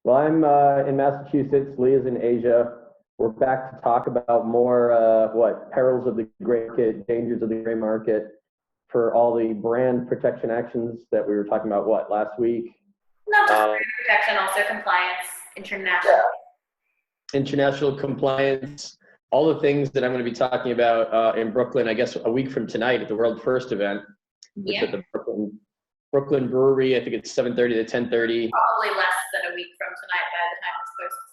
Well, I'm in Massachusetts. Leah's in Asia. We're back to talk about more perils of the gray market, dangers of the gray market for all the brand protection actions that we were talking about last week. Not just brand protection, also compliance, international. Yeah. International compliance, all the things that I'm going to be talking about in Brooklyn, I guess a week from tonight at the World First event. Yeah. It's at the Brooklyn Brewery. I think it's 7:30 to 10:30. Probably less than a week from tonight by the time this posts.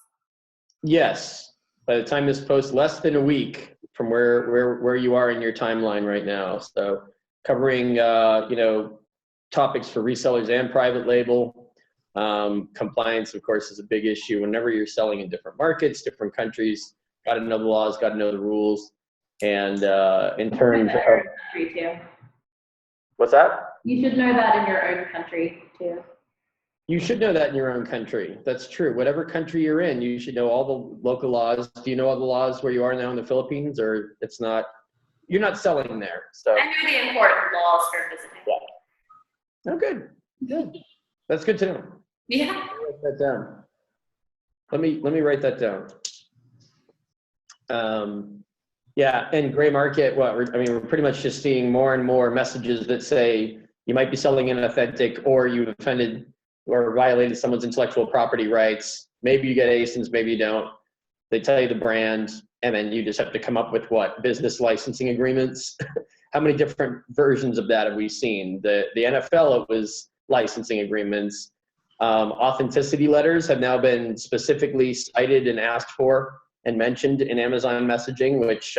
Yes, by the time this posts, less than a week from where you are in your timeline right now. So covering topics for resellers and private label. Compliance, of course, is a big issue whenever you're selling in different markets, different countries. Got to know the laws, got to know the rules, and in terms of country too. What's that? You should know that in your own country too. You should know that in your own country. That's true. Whatever country you're in, you should know all the local laws. Do you know all the laws where you are now in the Philippines, or it's not? You're not selling there, so. I know the important laws for visiting. Yeah. Oh, good. Good. That's good to know. Yeah. Let me write that down. Let me write that down. Yeah, and gray market. We're pretty much just seeing more and more messages that say you might be selling inauthentic, or you've offended or violated someone's intellectual property rights. Maybe you get ASINs, maybe you don't. They tell you the brand, and then you just have to come up with business licensing agreements. How many different versions of that have we seen? The NFL, it was licensing agreements. Authenticity letters have now been specifically cited and asked for and mentioned in Amazon messaging, which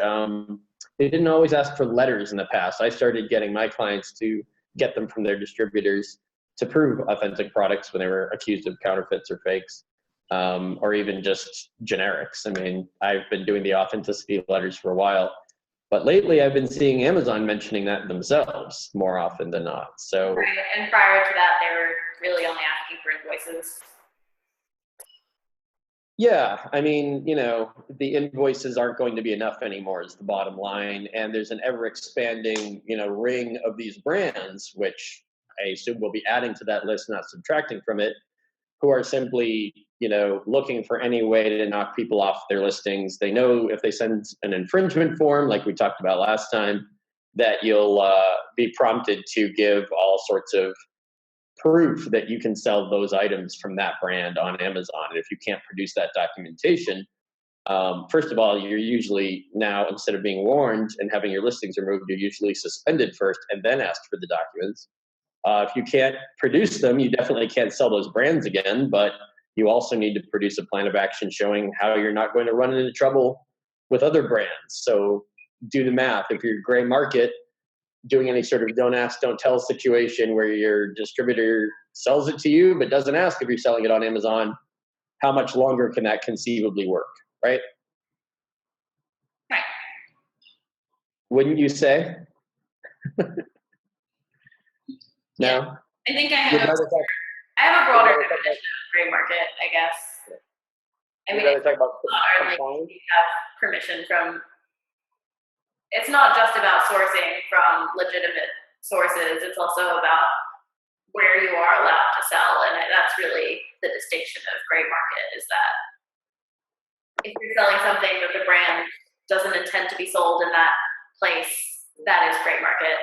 they didn't always ask for letters in the past. I started getting my clients to get them from their distributors to prove authentic products when they were accused of counterfeits or fakes, or even just generics. I mean, I've been doing the authenticity letters for a while, but lately I've been seeing Amazon mentioning that themselves more often than not. So, right. And prior to that, they were really only asking for invoices. yeah, I mean, the invoices aren't going to be enough anymore is the bottom line. And there's an ever expanding, ring of these brands, which I assume we'll be adding to that list, not subtracting from it, who are simply, looking for any way to knock people off their listings. They know if they send an infringement form, like we talked about last time, that you'll be prompted to give all sorts of proof that you can sell those items from that brand on Amazon. And if you can't produce that documentation, first of all, you're usually now, instead of being warned and having your listings removed, you're usually suspended first and then asked for the documents. If you can't produce them, you definitely can't sell those brands again, but you also need to produce a plan of action showing how you're not going to run into trouble with other brands. So do the math. If you're gray market, doing any sort of don't ask, don't tell situation where your distributor sells it to you but doesn't ask if you're selling it on Amazon, how much longer can that conceivably work, right? Right. Wouldn't you say? No? Yeah. I think I have a broader definition of gray market, I guess. I mean, it's talk about not only you have permission from, it's not just about sourcing from legitimate sources, it's also about where you are allowed to sell, and that's really the distinction of gray market, is that if you're selling something that the brand doesn't intend to be sold in that place, that is gray market.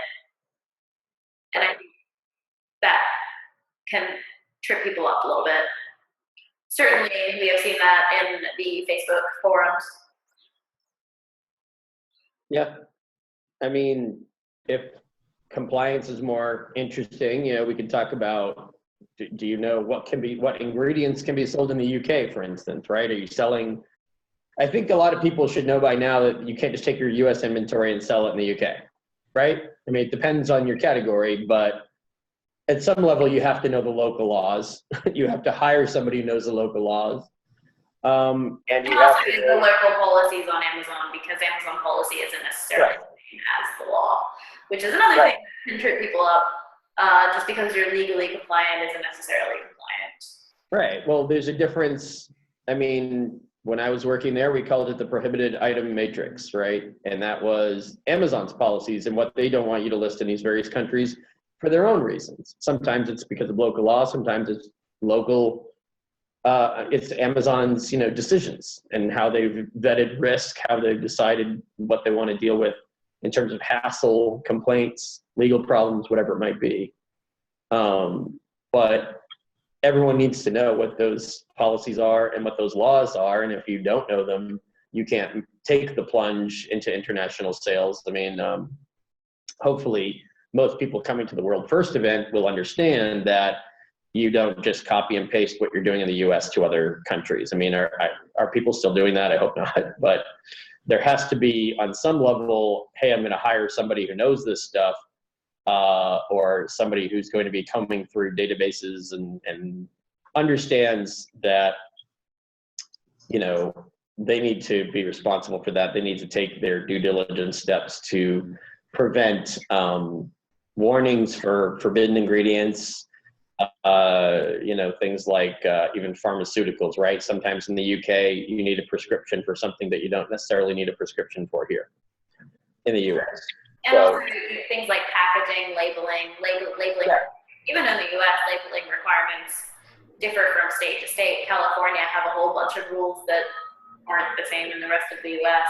And I think that can trip people up a little bit. Certainly, we have seen that in the Facebook forums. Yeah. I mean, if compliance is more interesting, we can talk about, do you know what ingredients can be sold in the UK, for instance, right? Are you selling, I think a lot of people should know by now that you can't just take your US inventory and sell it in the UK, right? I mean, it depends on your category, but at some level you have to know the local laws. You have to hire somebody who knows the local laws. And you also have to use the local policies on Amazon, because Amazon policy isn't necessarily the same as the law, which is another thing that can trip people up. Just because you're legally compliant isn't necessarily compliant. Right. Well, there's a difference. I mean, when I was working there, we called it the prohibited item matrix, right? And that was Amazon's policies and what they don't want you to list in these various countries for their own reasons. Sometimes it's because of local law, sometimes it's local it's Amazon's, decisions and how they've vetted risk, how they've decided what they want to deal with in terms of hassle, complaints, legal problems, whatever it might be. But everyone needs to know what those policies are and what those laws are. And if you don't know them, you can't take the plunge into international sales. I mean, hopefully most people coming to the World First event will understand that you don't just copy and paste what you're doing in the US to other countries. I mean, are people still doing that? I hope not. But there has to be, on some level, hey, I'm going to hire somebody who knows this stuff, or somebody who's going to be combing through databases and understands that, they need to be responsible for that. They need to take their due diligence steps to prevent warnings for forbidden ingredients, things like even pharmaceuticals, right? Sometimes in the UK, you need a prescription for something that you don't necessarily need a prescription for here in the US. And also things like packaging, labeling. Yeah. Even in the US, labeling requirements differ from state to state. California have a whole bunch of rules that aren't the same in the rest of the US.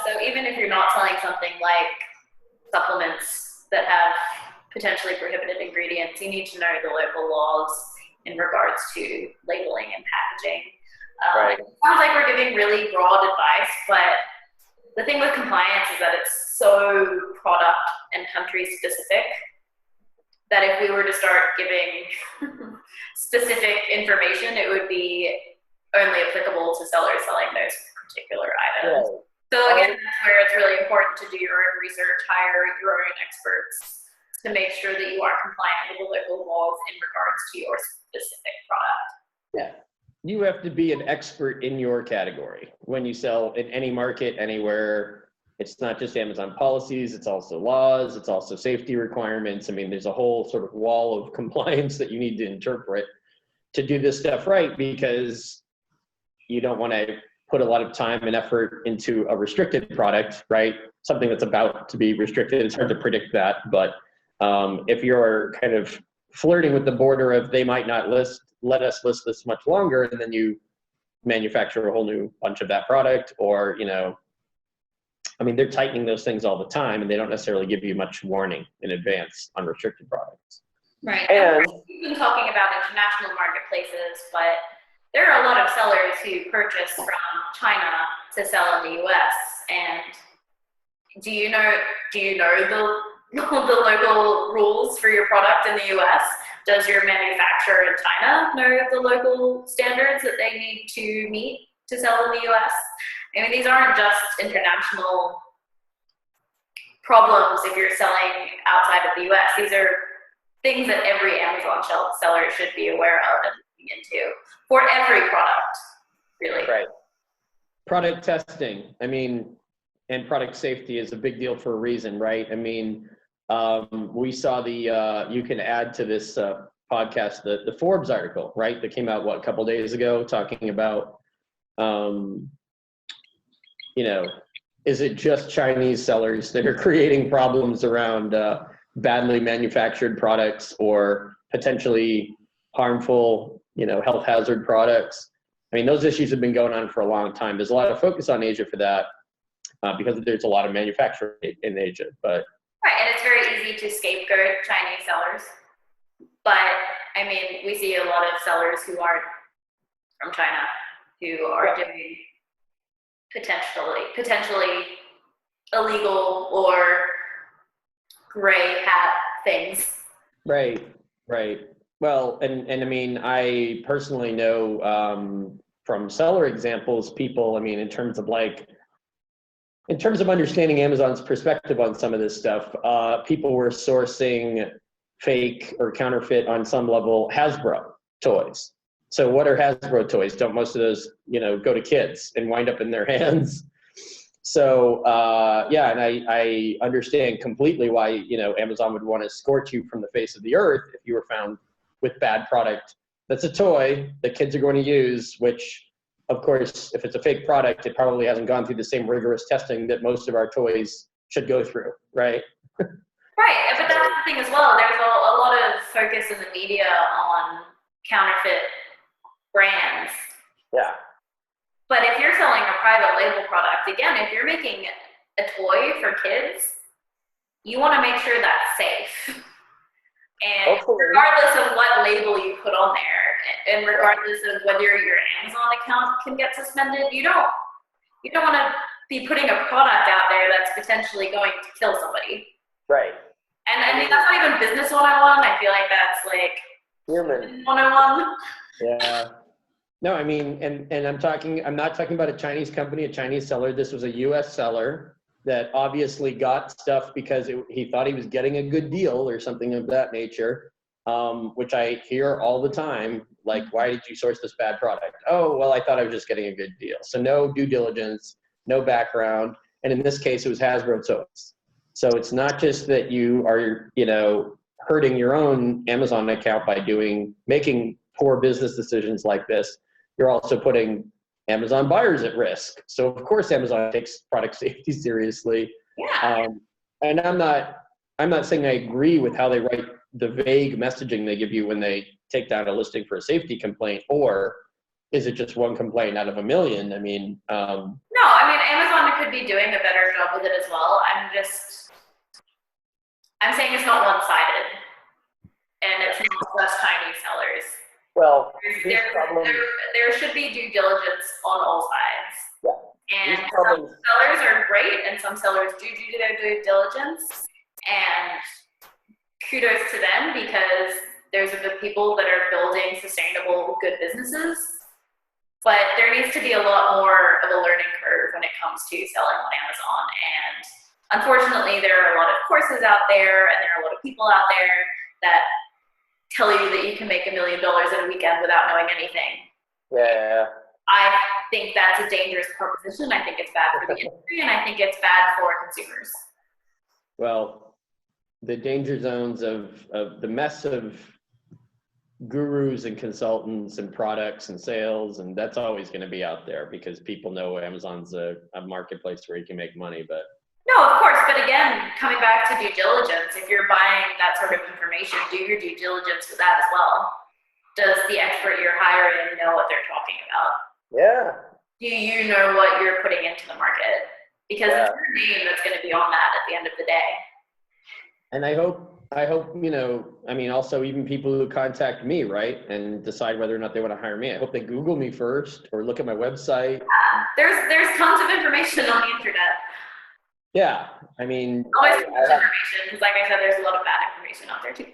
So even if you're not selling something like supplements that have potentially prohibited ingredients, you need to know the local laws in regards to labeling and packaging. Right. It sounds like we're giving really broad advice, but the thing with compliance is that it's so product and country specific that if we were to start giving specific information, it would be only applicable to sellers selling those particular items. Right. So again, that's where it's really important to do your own research, hire your own experts to make sure that you are compliant with the local laws in regards to your specific product. Yeah. You have to be an expert in your category when you sell in any market, anywhere. It's not just Amazon policies, it's also laws, it's also safety requirements. I mean, there's a whole sort of wall of compliance that you need to interpret to do this stuff right, because you don't want to put a lot of time and effort into a restricted product, right? Something that's about to be restricted, it's hard to predict that. But if you're kind of flirting with the border of they might not let us list this much longer, and then you manufacture a whole new bunch of that product, or, I mean, they're tightening those things all the time, and they don't necessarily give you much warning in advance on restricted products. Right. And we've been talking about international marketplaces, but there are a lot of sellers who purchase from China to sell in the US. And do you know the local rules for your product in the US? Does your manufacturer in China know the local standards that they need to meet to sell in the US? I mean, these aren't just international problems if you're selling outside of the US. These are things that every Amazon seller should be aware of and looking into for every product, really. Right. Product testing, I mean, and product safety is a big deal for a reason, right? I mean, we saw you can add to this podcast the Forbes article, right? That came out, a couple days ago, talking about, is it just Chinese sellers that are creating problems around badly manufactured products or potentially harmful, health hazard products? I mean, those issues have been going on for a long time. There's a lot of focus on Asia for that because there's a lot of manufacturing in Asia, but. Right, and it's very easy to scapegoat Chinese sellers. But, I mean, we see a lot of sellers who aren't from China who are doing potentially illegal or gray hat things. Right. Well, and I mean, I personally know from seller examples, people, I mean, in terms of understanding Amazon's perspective on some of this stuff, people were sourcing fake or counterfeit on some level Hasbro toys. So what are Hasbro toys? Don't most of those, go to kids and wind up in their hands? So yeah, and I understand completely why, Amazon would want to scorch you from the face of the earth if you were found with bad product. That's a toy that kids are going to use, which, of course, if it's a fake product, it probably hasn't gone through the same rigorous testing that most of our toys should go through, right? Right, but that's the thing as well. There's a lot of focus in the media on counterfeit brands. Yeah. But if you're selling a private label product, again, if you're making a toy for kids, you want to make sure that's safe. And Hopefully. regardless of what label you put on there, and regardless of whether your Amazon account can get suspended, you don't want to be putting a product out there that's potentially going to kill somebody. Right. And I mean, that's not even business 101. I feel like that's like Human 101. Yeah. No, I mean, and I'm not talking about a Chinese company, a Chinese seller. This was a US seller that obviously got stuff because he thought he was getting a good deal or something of that nature, which I hear all the time. Like, why did you source this bad product? Oh, well, I thought I was just getting a good deal. So no due diligence, no background. And in this case, it was Hasbro toys. So it's not just that you are, hurting your own Amazon account by making poor business decisions like this. You're also putting Amazon buyers at risk. So of course Amazon takes product safety seriously. Yeah. And I'm not saying I agree with how they write the vague messaging they give you when they take down a listing for a safety complaint, or is it just one complaint out of a million? I mean, no, I mean, Amazon could be doing a better job with it as well. I'm saying it's not one-sided, and it's not just Chinese sellers. well, There should be due diligence on all sides. Yeah. And some sellers are great, and some sellers do their due diligence. And kudos to them, because there's a good people that are building sustainable, good businesses. But there needs to be a lot more of a learning curve when it comes to selling on Amazon. And unfortunately, there are a lot of courses out there, and there are a lot of people out there that tell you that you can make $1 million in a weekend without knowing anything. Yeah. I think that's a dangerous proposition. I think it's bad for the industry, and I think it's bad for consumers. Well, the danger zones of the mess of gurus and consultants and products and sales, and that's always going to be out there because people know Amazon's a marketplace where you can make money. But no, of course, but again, coming back to due diligence, if you're buying that sort of information, do your due diligence with that as well. Does the expert you're hiring know what they're talking about? Yeah. Do you know what you're putting into the market? Because it's your name that's going to be on that at the end of the day. And I hope, also even people who contact me, right, and decide whether or not they want to hire me, I hope they Google me first or look at my website. There's tons of information on the internet. Yeah, I mean, always too much information, because like I said, there's a lot of bad information out there too.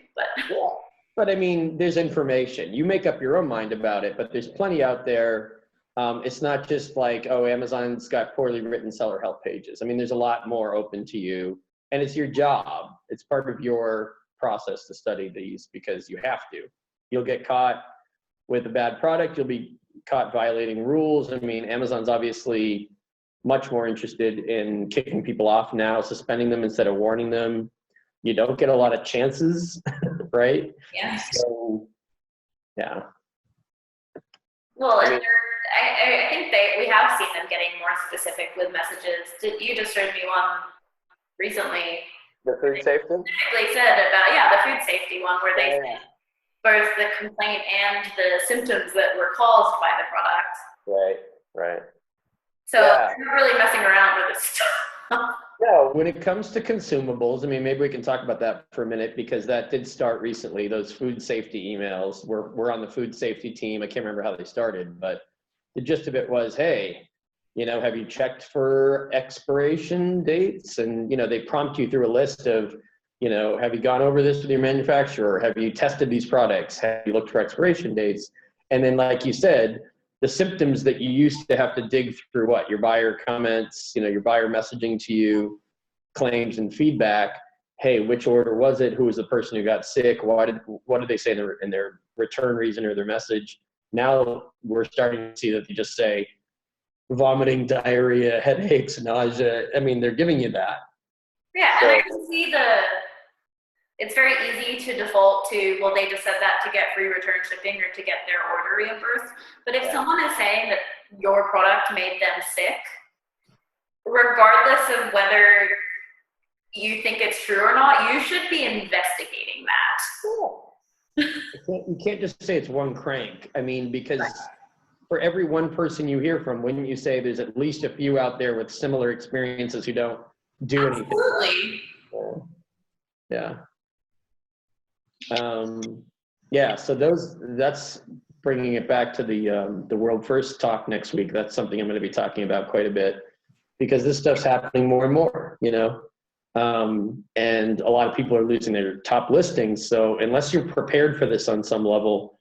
But I mean, there's information. You make up your own mind about it, but there's plenty out there. It's not just like, oh, Amazon's got poorly written seller help pages. I mean, there's a lot more open to you, and it's your job. It's part of your process to study these because you have to. You'll get caught with a bad product. You'll be caught violating rules. I mean, Amazon's obviously much more interested in kicking people off now, suspending them instead of warning them. You don't get a lot of chances, right? Yeah. So, yeah. Well, I think we have seen them getting more specific with messages. You just showed me one recently. The food safety? Specifically said about, the food safety one where they said both the complaint and the symptoms that were caused by the product. Right. So they're not really messing around with this stuff. No, when it comes to consumables, I mean, maybe we can talk about that for a minute because that did start recently. Those food safety emails were on the food safety team. I can't remember how they started, but the gist of it was, hey, have you checked for expiration dates? And, they prompt you through a list of, have you gone over this with your manufacturer? Have you tested these products? Have you looked for expiration dates? And then, like you said, the symptoms that you used to have to dig through your buyer comments, your buyer messaging to you, claims and feedback. Hey, which order was it? Who was the person who got sick? What did they say in their return reason or their message? Now we're starting to see that they just say vomiting, diarrhea, headaches, nausea. I mean, they're giving you that. Yeah, and I can see it's very easy to default to, well, they just said that to get free return shipping or to get their order reimbursed. But if someone is saying that your product made them sick, regardless of whether you think it's true or not, you should be investigating that. You can't just say it's one crank. I mean, because for every one person you hear from, wouldn't you say there's at least a few out there with similar experiences who don't do anything? Absolutely. Yeah. Yeah, so that's bringing it back to the World First talk next week. That's something I'm going to be talking about quite a bit, because this stuff's happening more and more, you know, and a lot of people are losing their top listings. So unless you're prepared for this on some level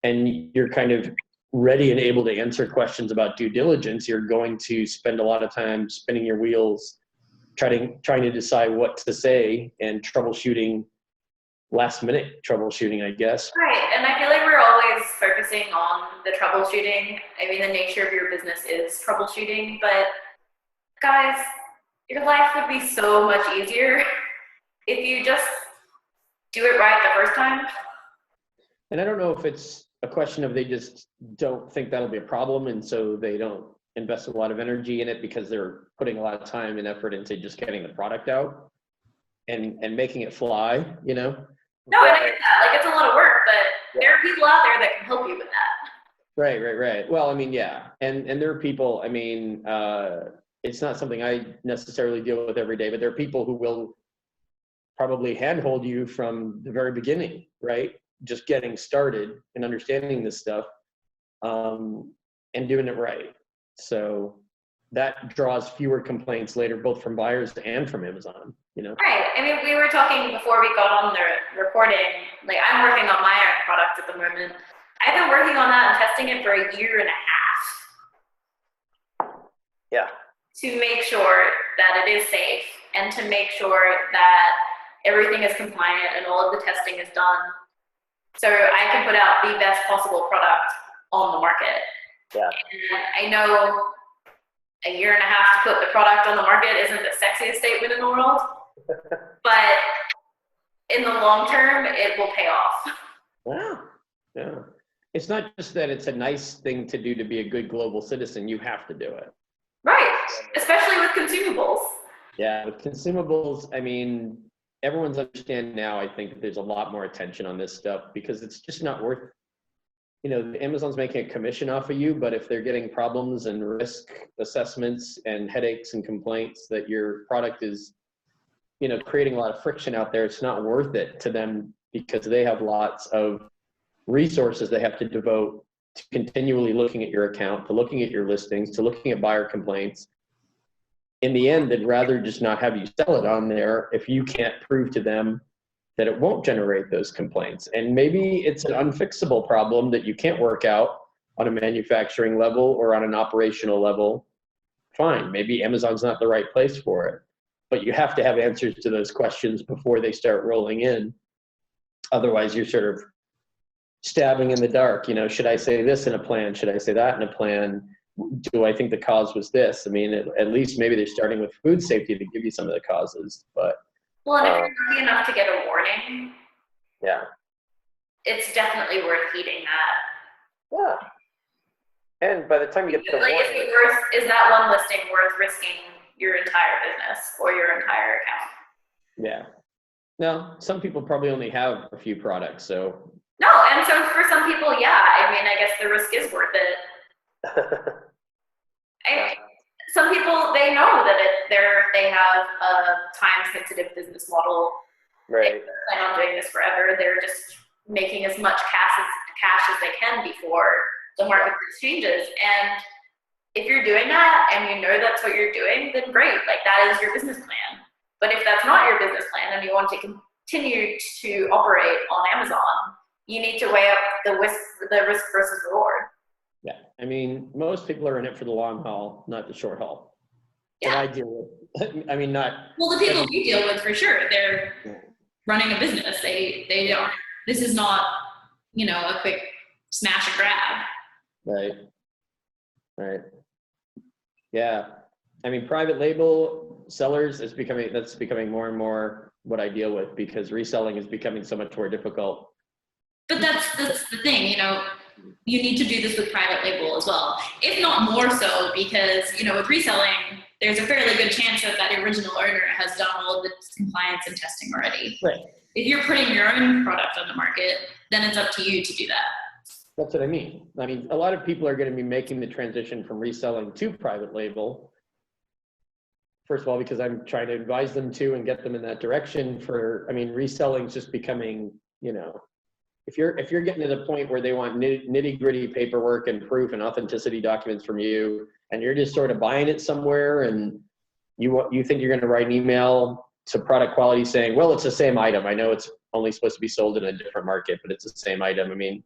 and you're kind of ready and able to answer questions about due diligence, you're going to spend a lot of time spinning your wheels, trying to decide what to say and troubleshooting, last minute troubleshooting, I guess. Right, and I feel like we're always focusing on the troubleshooting. I mean, the nature of your business is troubleshooting, but guys, your life would be so much easier if you just do it right the first time. And I don't know if it's a question of they just don't think that'll be a problem, and so they don't invest a lot of energy in it because they're putting a lot of time and effort into just getting the product out and making it fly, you know? No, and I get that. Like, it's a lot of work, but there are people out there that can help you with that. Right. Well, I mean, yeah. And there are people, I mean, it's not something I necessarily deal with every day, but there are people who will probably handhold you from the very beginning, right? Just getting started and understanding this stuff, and doing it right. So that draws fewer complaints later, both from buyers and from Amazon, you know? Right. I mean, we were talking before we got on the recording. Like, I'm working on my own product at the moment. I've been working on that and testing it for a year and a half. Yeah. To make sure that it is safe and to make sure that everything is compliant and all of the testing is done, so I can put out the best possible product on the market. Yeah. And I know a year and a half to put the product on the market isn't the sexiest statement in the world, but in the long term, it will pay off. Wow. Yeah. It's not just that it's a nice thing to do to be a good global citizen, you have to do it. Right. Especially with consumables. Yeah, with consumables, I mean, everyone's understanding now, I think, that there's a lot more attention on this stuff because it's just not worth, you know, Amazon's making a commission off of you, but if they're getting problems and risk assessments and headaches and complaints that your product is, you know, creating a lot of friction out there, it's not worth it to them because they have lots of resources they have to devote to continually looking at your account, to looking at your listings, to looking at buyer complaints. In the end, they'd rather just not have you sell it on there if you can't prove to them that it won't generate those complaints. And maybe it's an unfixable problem that you can't work out on a manufacturing level or on an operational level. Fine, maybe Amazon's not the right place for it, but you have to have answers to those questions before they start rolling in. Otherwise, you're sort of stabbing in the dark. You know, should I say this in a plan? Should I say that in a plan? Do I think the cause was this? I mean, at least maybe they're starting with food safety to give you some of the causes, but. Well, and if you're lucky enough to get a warning, Yeah. it's definitely worth heeding that. Yeah. And by the time you get to the Like, warning. is that one listing worth risking your entire business or your entire account? Yeah. No, some people probably only have a few products, so. No, and so for some people, yeah, I mean, I guess the risk is worth it. Some people, they know that they have a time-sensitive business model. Right. They plan on doing this forever. They're just making as much cash as they can before the marketplace changes. And if you're doing that and you know that's what you're doing, then great. Like, that is your business plan. But if that's not your business plan and you want to continue to operate on Amazon, you need to weigh up the risk versus reward. Yeah, I mean, most people are in it for the long haul, not the short haul. Yeah. That I deal with. I mean, not. Well, the people we deal with, for sure, they're running a business. They are. This is not, you know, a quick smash and grab. Right. Yeah, I mean, private label sellers that's becoming more and more what I deal with because reselling is becoming so much more difficult. But that's the thing, you know. You need to do this with private label as well, if not more so, because, you know, with reselling, there's a fairly good chance that that original owner has done all of the compliance and testing already. Right. If you're putting your own product on the market, then it's up to you to do that. That's what I mean. I mean, a lot of people are going to be making the transition from reselling to private label. First of all, because I'm trying to advise them to and get them in that direction. I mean, reselling is just becoming, you know, if you're getting to the point where they want nitty gritty paperwork and proof and authenticity documents from you, and you're just sort of buying it somewhere, and you think you're going to write an email to product quality saying, well, it's the same item. I know it's only supposed to be sold in a different market, but it's the same item. I mean,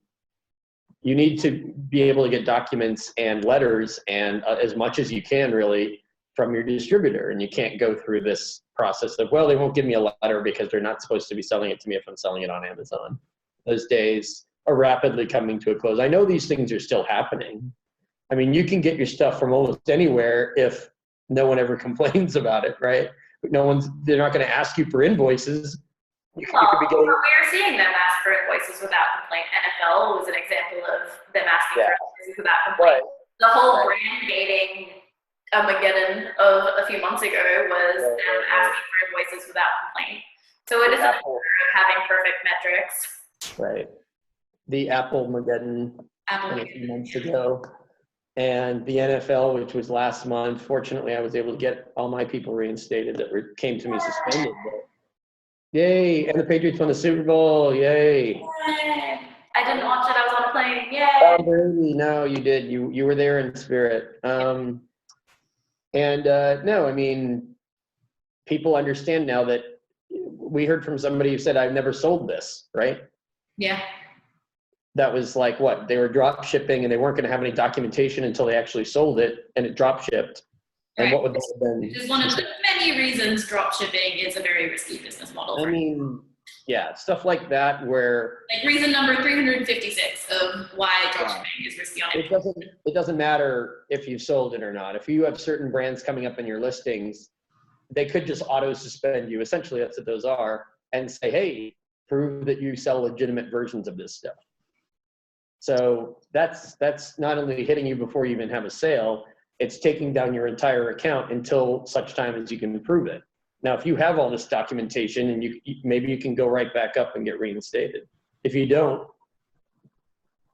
you need to be able to get documents and letters and as much as you can really from your distributor. And you can't go through this process of, well, they won't give me a letter because they're not supposed to be selling it to me if I'm selling it on Amazon. Those days are rapidly coming to a close. I know these things are still happening. I mean, you can get your stuff from almost anywhere if no one ever complains about it, right? They're not going to ask you for invoices. You could be getting. We're seeing them ask for invoices without complaint. NFL was an example of them asking for invoices without complaint. Right. The whole brand dating Armageddon of a few months ago was them asking for invoices without complaint. So it isn't a matter of having perfect metrics. Right. The Apple-mageddon a few months ago. And the NFL, which was last month, fortunately, I was able to get all my people reinstated that came to me suspended. But yay! And the Patriots won the Super Bowl. Yay! I didn't watch it. I was on a plane. Yay! Oh, Brady. No, you did. You were there in spirit. No, I mean, people understand now that we heard from somebody who said, I've never sold this, right? Yeah. That was like what? They were drop shipping and they weren't going to have any documentation until they actually sold it and it drop shipped. And right. What would that have been? Which is one of the many reasons drop shipping is a very risky business model. I mean, yeah, stuff like that where. Like reason number 356 of why drop shipping is risky on it. It doesn't matter if you've sold it or not. If you have certain brands coming up in your listings, they could just auto suspend you. Essentially, that's what those are, and say, hey, prove that you sell legitimate versions of this stuff. So that's not only hitting you before you even have a sale, it's taking down your entire account until such time as you can prove it. Now, if you have all this documentation and maybe you can go right back up and get reinstated. If you don't,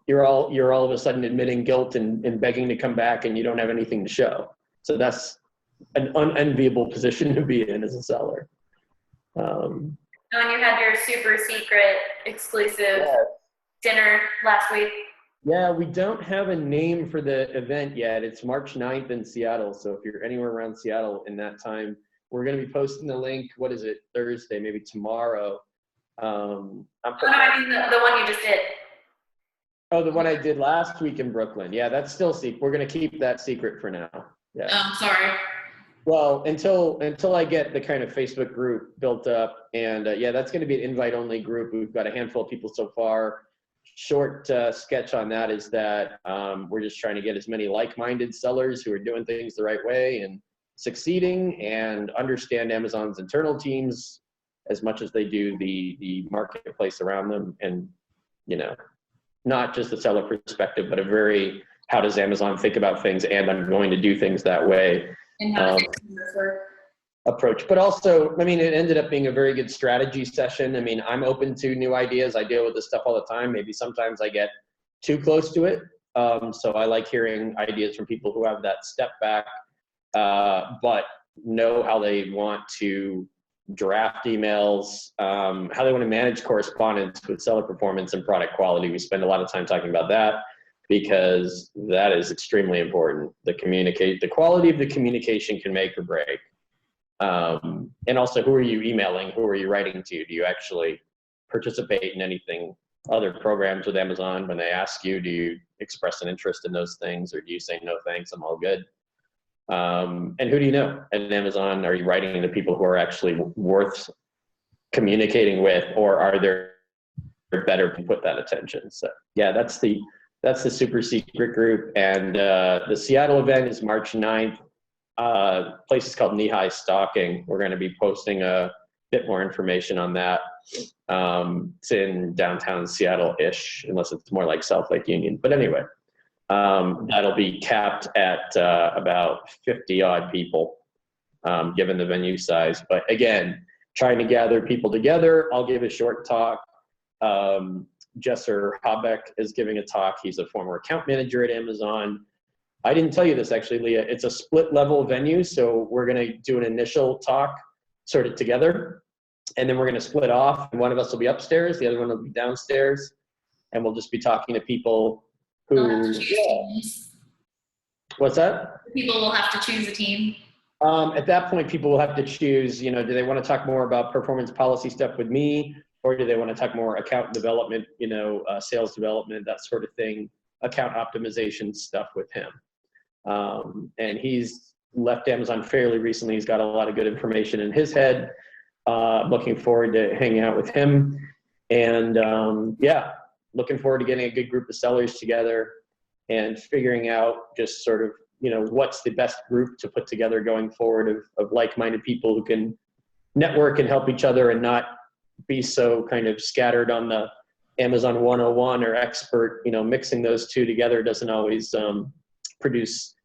you're all of a sudden admitting guilt and begging to come back and you don't have anything to show. So that's an unenviable position to be in as a seller. And you had your super secret exclusive dinner last week. Yeah, we don't have a name for the event yet. It's March 9th in Seattle. So if you're anywhere around Seattle in that time, we're going to be posting the link. What is it? Thursday, maybe tomorrow. I mean the one you just did. Oh, the one I did last week in Brooklyn. Yeah, that's still secret. We're going to keep that secret for now. Yeah. Oh, sorry. Well, until I get the kind of Facebook group built up, and that's going to be an invite-only group. We've got a handful of people so far. Short sketch on that is that we're just trying to get as many like-minded sellers who are doing things the right way and succeeding and understand Amazon's internal teams as much as they do the marketplace around them, and not just the seller perspective, but a very how does Amazon think about things, and I'm going to do things that way. And how does it work? Approach. But also, I mean, it ended up being a very good strategy session. I mean, I'm open to new ideas. I deal with this stuff all the time. Maybe sometimes I get too close to it. So I like hearing ideas from people who have that step back, but know how they want to draft emails, how they want to manage correspondence with seller performance and product quality. We spend a lot of time talking about that, because that is extremely important. The quality of the communication can make or break. And also, who are you emailing? Who are you writing to? Do you actually participate in anything, other programs with Amazon? When they ask you, do you express an interest in those things, or do you say, no, thanks, I'm all good? And who do you know at Amazon? Are you writing to people who are actually worth communicating with, or are there better to put that attention? So yeah, that's the super secret group. And the Seattle event is March 9th. Place is called Knee High Stalking. We're going to be posting a bit more information on that. It's in downtown Seattle-ish, unless it's more like South Lake Union. But anyway, that'll be capped at about 50 odd people. given the venue size. But again, trying to gather people together. I'll give a short talk. Jesser Habeck is giving a talk. He's a former account manager at Amazon. I didn't tell you this actually, Leah. It's a split level venue. So we're going to do an initial talk sort of together, and then we're going to split off. And one of us will be upstairs. The other one will be downstairs. And we'll just be talking to people who, what's that? People will have to choose a team. At that point, people will have to choose, do they want to talk more about performance policy stuff with me, or do they want to talk more account development, sales development, that sort of thing, account optimization stuff with him. And he's left Amazon fairly recently. He's got a lot of good information in his head. Looking forward to hanging out with him. And looking forward to getting a good group of sellers together and figuring out just sort of, what's the best group to put together going forward of like-minded people who can network and help each other and not be so kind of scattered on the Amazon 101 or expert. Mixing those two together doesn't always produce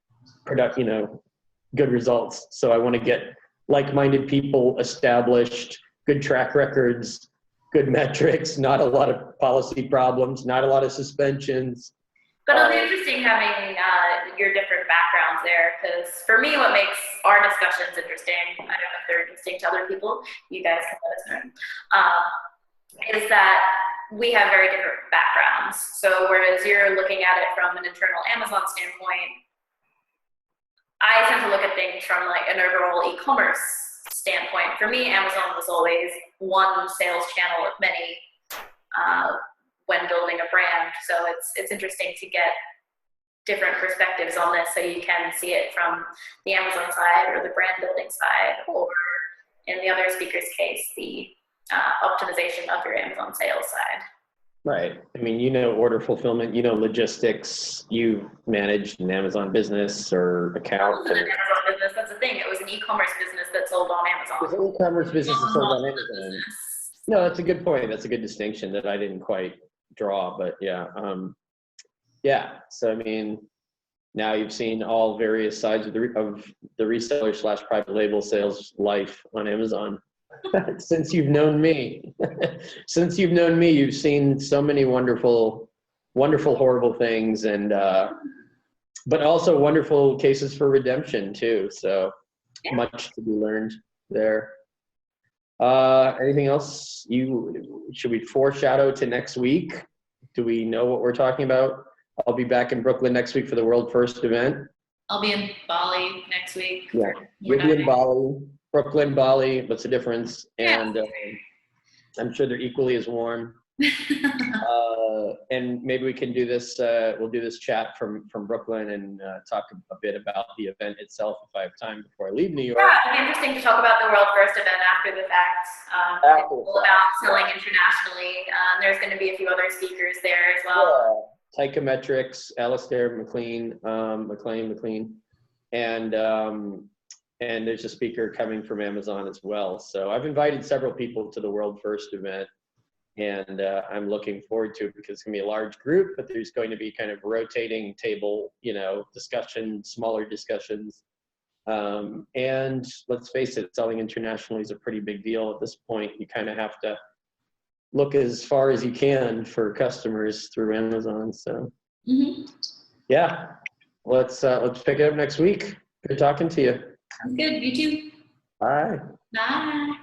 good results. So I want to get like-minded people established, good track records, good metrics, not a lot of policy problems, not a lot of suspensions. But it'll be interesting having your different backgrounds there, because for me, what makes our discussions interesting, I don't know if they're interesting to other people, you guys can let us know, is that we have very different backgrounds. So whereas you're looking at it from an internal Amazon standpoint, I tend to look at things from like an overall e-commerce standpoint. For me, Amazon was always one sales channel of many when building a brand. So it's interesting to get different perspectives on this, so you can see it from the Amazon side or the brand building side, or in the other speaker's case, the optimization of your Amazon sales side. Right. I mean, order fulfillment, logistics, you've managed an Amazon business or account. An Amazon business, that's the thing. It was an e-commerce business that sold on Amazon. It was an e-commerce business that sold on Amazon. No, that's a good point. That's a good distinction that I didn't quite draw, but yeah. So, I mean, now you've seen all various sides of the reseller / private label sales life on Amazon. Since you've known me, you've seen so many wonderful, horrible things, and but also wonderful cases for redemption too. So much to be learned there. Anything else? Should we foreshadow to next week? Do we know what we're talking about? I'll be back in Brooklyn next week for the World First event. I'll be in Bali next week. Yeah, you'll be in Bali. Brooklyn, Bali, what's the difference? And I'm sure they're equally as warm. And maybe we can do this, we'll do this chat from Brooklyn and talk a bit about the event itself if I have time before I leave New York. Yeah, it'd be interesting to talk about the World First event after the fact. It's all about selling internationally. There's going to be a few other speakers there as well. Yeah. Tychometrics, Alistair McLean, and there's a speaker coming from Amazon as well. So I've invited several people to the World First event, and I'm looking forward to it because it's going to be a large group, but there's going to be kind of rotating table, discussion, smaller discussions. And let's face it, selling internationally is a pretty big deal at this point. You kind of have to look as far as you can for customers through Amazon. So yeah, let's pick it up next week. Good talking to you. Sounds good. You too. Bye. Bye.